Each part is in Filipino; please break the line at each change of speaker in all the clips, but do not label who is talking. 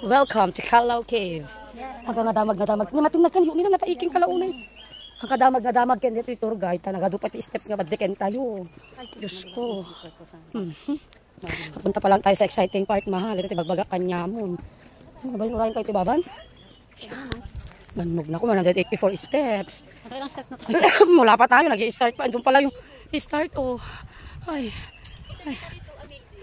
Welcome to Kalaw Cave. Hanggang nadamag. Nimating na kanyo, nila napaiking kalaunay. Hanggang nadamag ken dito tour guide. Nagado pati steps nga badliken tayo. Diyos ko. Punta pa lang tayo sa exciting part, mahal. Ito bagbaga kanyamon. Nabalurayan kayo tibaban? Manog na ko, 184 steps.
Ilang steps na tayo?
Mula pa tayo, nag-i-start pa. Doon pala yung start, oh. Ay.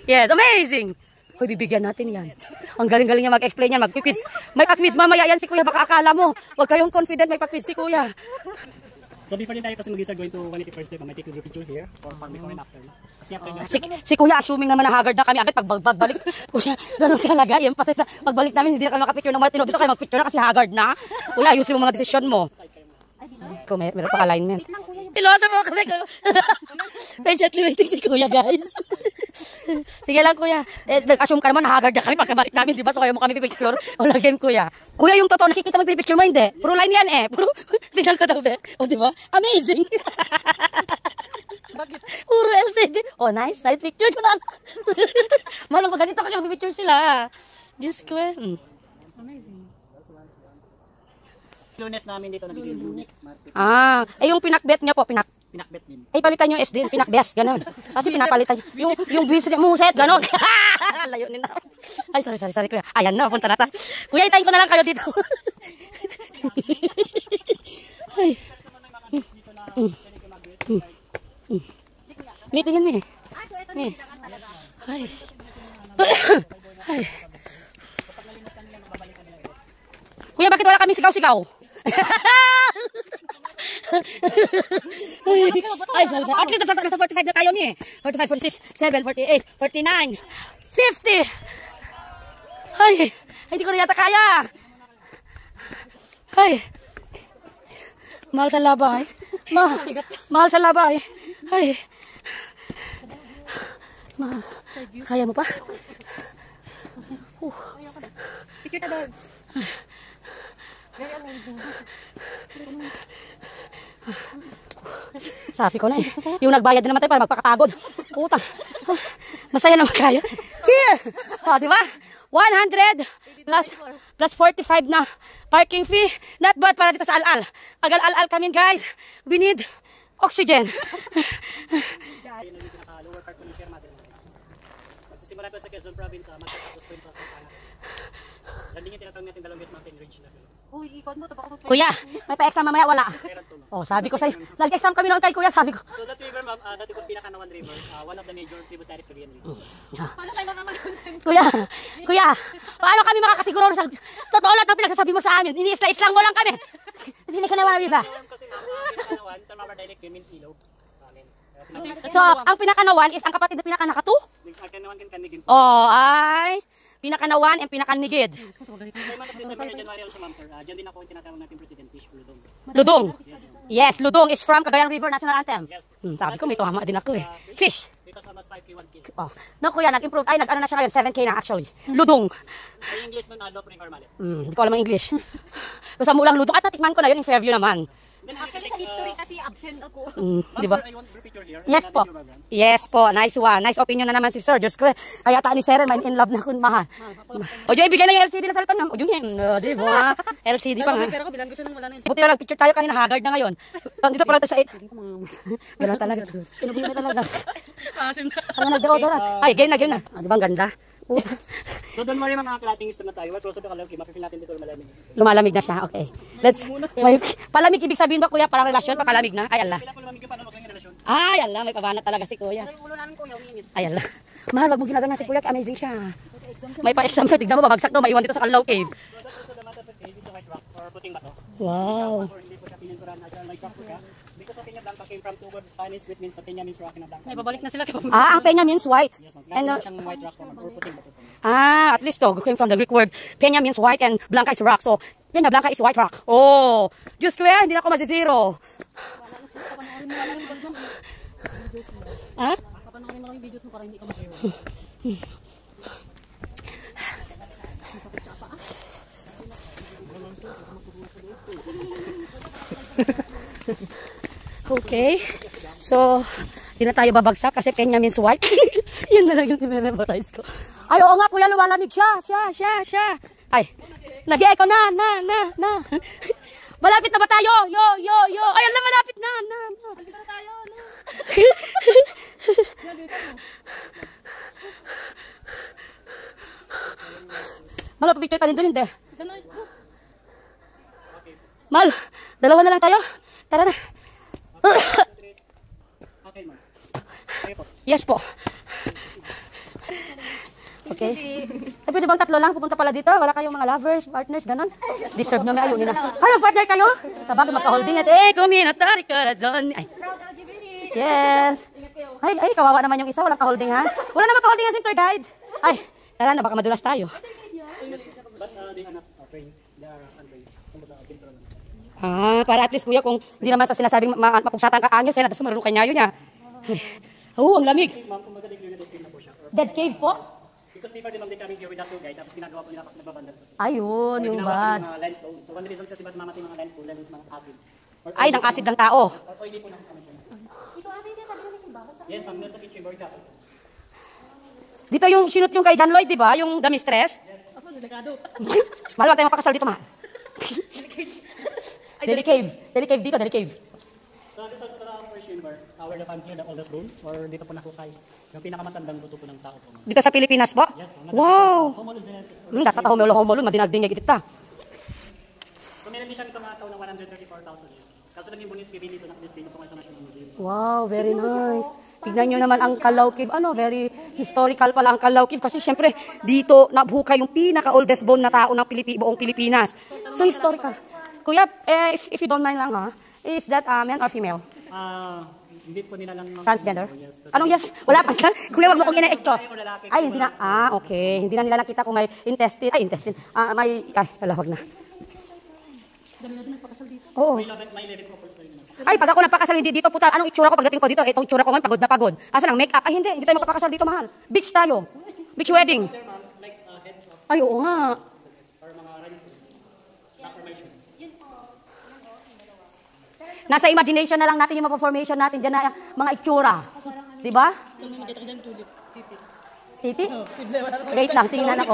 Yes, amazing! Hoy, bibigyan natin yan. Ang galing-galing niya mag-explain yan. Mag-quiz. May pa-quiz mamaya yan si Kuya. Baka akala mo. Huwag kayong confident, may pa-quiz si Kuya.
So before din tayo kasi mag-start going to 181st step, may take a picture here for before and after. Kasi after nga.
Si Kuya, assuming naman na haggard na kami. Agad pagbalik. Kuya, ganun talaga. Yung pasay sa pagbalik namin, hindi na kami makapicture ng mga tinod. Dito kayo mag-picture na kasi haggard na. Kuya, ayusin mo mga desisyon mo. Kung meron pa alignment. Pilosa mo kami. Patiently waiting si Kuya, guys. Sige lang, Kuya. Nag-assume ka naman, haggard na kami pagkabalik namin, di ba? So kaya mo kami pipicture. Wala game, Kuya. Kuya, yung totoo, nakikita mo yung pipicture mo, hindi. Puro line yan eh. Puro, tingnan ko daw, be. O, di ba? Amazing. Bakit? Puro LCD. Oh, nice. Nice picture ko na. Malang pag ganito kasi mag-picture sila. Diyos ko eh.
Amazing.
Lunes namin dito nagiging
Yung pinakbet niya po,
pinakbet din.
palitan yung SD, pinakbest, gano'n. Kasi pinapalitan yung buwis niya, muset, gano'n. Layo nila. Ay, sorry, Kuya. Ayan na, punta na ta. Kuya, itayin ko na lang kayo dito. Ay. Tingin mo eh. Ay. Ay. Kuya, bakit wala kami sigaw-sigaw? Ay, sorry. At least nasa 45 na tayo ni. 45, 46, 7, 48, 49, 50. Ay, hindi ko na yata kaya. Ay. Mahal sa labay. Mahal sa labay. Ay. Kaya mo pa?
Picture na dog. Very amazing.
Sabi ko na eh. Yung nagbayad na naman tayo para magpakapagod. Puta. Masaya naman kayo. Here! O, di ba? 100 plus 45 na parking fee. Not bad para dito sa Al-Al. Pag Al-Al kami guys, we need oxygen.
Ayun yung pinaka-lower part ko ng Sierra Madre. Magsisimula ito sa Quezon Province, magtatapos ko yun sa Santana. Landing yung tinatawag natin Dalonges Mountain Ridge na.
Uy, ikot mo.
Kuya, may pa-exam mamaya wala. Oh, sabi ko sa'yo. Nag-exam kami noon tayo, Kuya, sabi ko.
So that river, ma'am, dati ko Pinakanawan River, one of the major tributary to Korean River.
Paano tayo nakakalimutan?
Kuya, paano kami makakasiguro sa totoo lang ng pinagsasabi mo sa amin? Ini-isla-islang mo lang kami. Hindi ka naman, Riva.
Kasi Pinakanawan, Tamawar dialect means ilog.
So, ang Pinakanawan is ang kapatid na Pinakanakatu?
Pinakanawan kan kanigin.
Oh, ay. Pinakanawan and Pinakanigid.
Kay man of December, January also, ma'am, sir. Diyan din ako yung tinatawag natin President Fish, Ludong.
Ludong. Yes, Ludong is from Cagayan River National Anthem. Sabi ko, may tuhama din ako eh. Fish.
Dito sa mas 5K, 1K.
Oh. No, Kuya, nag-improve. Ay, nag-ano na siya ngayon. 7K na actually. Ludong.
Ay, English nun, Adolf Ring or Malet.
Hindi ko alam ang English. Basta mulang Ludong. At natikman ko na yun in Fairview naman.
Actually, sa history kasi absent ako.
Di ba?
I want your picture here.
Yes po. Yes po. Nice one. Nice opinion na naman si Sir. Diyos ko. Kaya taan ni Seren, man in love na kun mahal. O Joy, bigyan na yung LCD na cellphone na. O Joy, di ba? LCD pa nga.
Pero ko bilang gusto nang wala na yun.
Buti na nag-picture tayo kanina. Haggard na ngayon. Dito pa rin sa 8. Gano'n talaga. Pinubuhin na talaga. Ano nag-deodorant? Ay, game na. Di ba ang ganda?
So don't worry mga clattings na tayo. We're close to the Kalaw Cave. Mapipil natin dito malamig.
Lumalamig na siya. Okay. Palamig ibig sabihin ba, Kuya? Parang relasyon, palamig na? Ay, Allah.
Pila po malamig yung paano maging relasyon.
Ay, Allah. May pabanat talaga si Kuya.
Yung ulo namin kuya, uminit.
Ay, Allah. Mahal, wag mo ginaganyan si Kuya. Amazing siya. May pa-exam ka. Tignan mo, babagsak to. Maiwan dito sa Kalaw Cave.
So that's also the matter of cave is the white rock or puting bato.
Wow.
Or hindi po siya pinagkuran na siya white rock po siya. Because sa Peña Blanca came from two words Spanish which means sa Peña means rock na Blanca.
May babalik na sila.
Ang Peña means white.
Yes, ma'am.
And,
Kaya siyang white rock or puting bato.
at least to came from the Greek word. Peña means white and Blanca is rock. So, Peña Blanca is white rock. Oh, Diyos ko yan, hindi na ako masisiro. Ha?
Kapanorin mo lang yung videos mo para hindi ka mag-zero.
Okay. So, hindi na tayo babagsak kasi Peña means white. Yun na lang yung i-memorize ko. Ay, oo nga, Kuya, lumalamig siya. Ay, nag-echo na. Malapit na ba tayo? Yo. Ayun na, malapit na.
Andito na tayo, no?
Mal, pipicture ka din doon, hindi.
Diyan na.
Mal, dalawa na lang tayo. Tara na.
Okay, ma'am. Okay po.
Yes po. Okay. Pwede bang tatlo lang pupunta pala dito? Wala kayong mga lovers, partners, ganon? Deserve na may ayaw nila. Ay, partner kayo? Sabagay magka-holding at kuminatari ka na dyan. Ay. Yes. Ay, kawawa naman yung isa. Walang ka-holding ha? Wala naman ka-holding ha, tour guide. Ay, tara na, baka madulas tayo.
But they are not trained. They are untrained.
Para at least kuya, kung hindi naman sa sinasabing mapugsatan ka angin, tapos marunong kanya yun niya. Ang lamig.
Ma'am, kung magaling yun, dead cave na po siya.
Dead cave po?
Because before them, they coming here with that tour guide, tapos ginagawa po nila kasi nagbabandal po.
Ayun, yung bad.
Mga limestone. So one reason kasi ba't mamatay mga limestone, lalo sa mga acid. Or
Ay, ng acid ng tao.
Or oily po ng kamay.
Ito ate, sabi namin si Baba.
Yes, ma'am, nasa kitchen board ka.
Dito yung sinut yung kay John Lloyd, di ba? Yung The Mistress.
Ako, delikado.
Mahal, wag tayo mapakasal dito, ma. Deli cave. Deli cave dito, Deli cave.
So this was para first chamber, where the found here the oldest bones, or dito po nakukay. Yung pinakamatandang buto po ng tao po.
Dito sa Pilipinas po?
Yes, ma'am.
Wow!
Homo lucenensis.
Dapat homolo, madinagdingay kita.
So meron din siya nito mga taon ng 134,000 years. Kaso lang yung bones bibili dito nakadisplay po sa National Museum.
Wow, very nice. Tignan nyo naman ang Calao Cave. Very historical pala ang Calao Cave. Kasi syempre, dito nabukay yung pinaka-oldest bone na tao ng buong Pilipinas. So, historical. Kuya, if you don't mind lang ha, is that man or female?
Hindi po nila lang
Transgender? Anong yes? Wala pa siya? Kuya, wag mo kong ina-exhaust. Ay, hindi na. Okay. Hindi na nila nakita kung may intestine. Wag na.
Dami natin nagpakasal dito.
Oo.
may level po first time.
Ay, pag ako nagpakasal hindi dito, puta, anong itsura ko pagdating ko dito? Itong itsura ko ngayon, pagod na pagod. Asa lang, make-up? Ay, hindi tayo magpapakasal dito, mahal. Beach tayo. Beach wedding. Ay, oo nga. Nasa imagination na lang natin yung mga formation natin dyan na mga itsura. Diba?
May makita ko dyan, tulip. Pipi.
Titi?
Simple, wala naman.
Wait lang, tingnan ako.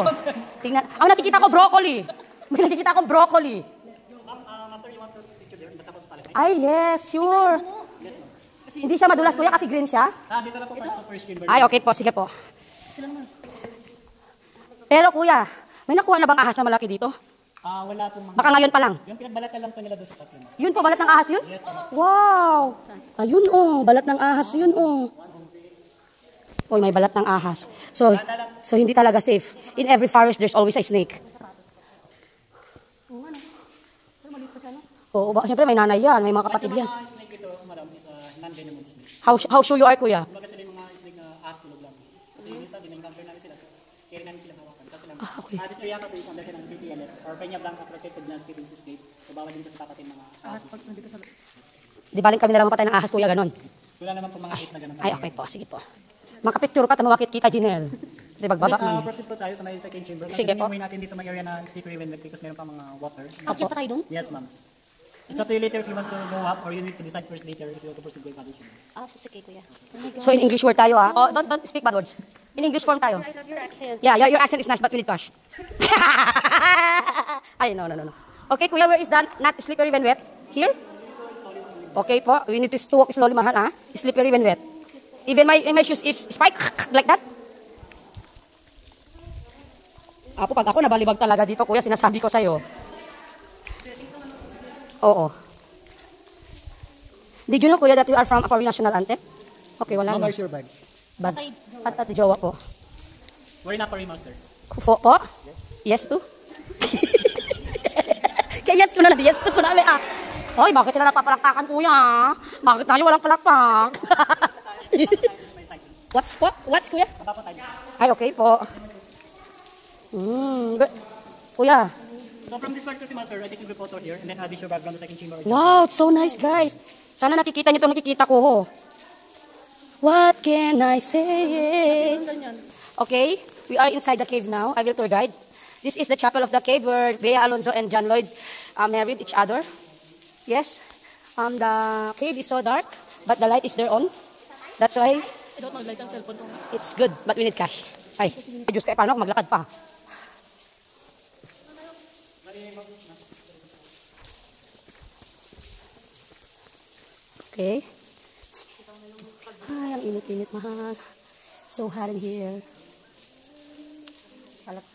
Ang nakikita ko, broccoli. May nakikita akong broccoli.
Master, you want to picture there? Ba't ako sa talent?
Ay, yes, sure. Hindi siya madulas, kuya, kasi green siya.
Dito na po sa first chamber.
Ay, okay po, sige po. Pero kuya, may nakuha na bang ahas na malaki dito?
Wala pong mga...
Baka ngayon pa lang.
Yung pinagbalatan lang po nila doon sa tatlo.
Yun po, balat ng ahas yun?
Yes, ma'am.
Wow! Ayun balat ng ahas yun Uy, may balat ng ahas. So hindi talaga safe. In every forest, there's always a snake. Oo, siyempre may nanay yan, may mga kapatid yan.
Yung mga snake ito, madam, is non-venomous snake.
How sure you are, kuya?
Kumbaga sila yung mga snake na ahas tulog lang. Kasi yung isa, din-encounter namin sila. So, carry namin sila hawakan. Kasi lang,
Okay.
this area kasi is under ng PPLS or Peña Blanca Protected Landscape and Seascape. So, bawal dito sa tapatin mga ahas.
Di baling kami na lang mapatay ng ahas, kuya, ganon.
Wala naman po mga case na ganun.
Ay, okay po, sige po. Makapicture ka, tamawakit kita, Jinel. Di bagbaba man.
Proceed po tayo sa may second chamber.
Sige po.
Kasi natin dito may area na slippery when wet because meron pa mga water.
Akyat pa tayo doon?
Yes, ma'am. It's up to you later if you want to go up or you need to decide first later if you want to proceed with the chamber.
Sige, kuya.
So in English word tayo, ha? Oh, don't speak bad words. In English form tayo.
I love your accent.
Yeah, your accent is nice, but we need cash. Ay, no. Okay, kuya, where is that? Not slippery when wet? Here? Okay po, we need to walk slowly, mahal, ha? Slippery when wet. Even my shoes is spike, like that. Pag ako nabalibag talaga dito, kuya, sinasabi ko sa'yo. Oo. Did you know, kuya, that you are from a foreign national anthem? Okay, wala.
How
na.
much your bag?
Bad. At jowa po.
We're not for master.
Po? Yes to? Kaya yes ko na, yes to ko na. Hoy, bakit sila napapalakpakan, kuya? Bakit tayo walang palakpak? What's, kuya? Ay, okay po. Kuya.
So from this part to master, I think you'll be photo here and then this your background the second chamber.
Wow, it's so nice, guys. Sana nakikita niyo itong nakikita ko. What can I say? Okay, we are inside the cave now. I will tour guide. This is the chapel of the cave where Bea Alonzo and John Lloyd married each other. Yes. The cave is so dark, but the light is there on. That's why
Ito, mag-light ang cellphone ko.
it's good, but we need cash. Ay, Diyos ko, paano ako maglakad pa? Okay. Ay, ang init-init, mahal. So hot in here. Alat.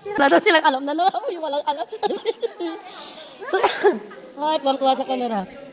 Wala daw silang alam na, no? Yung walang alam. Ay, kuwang-kuwa sa camera.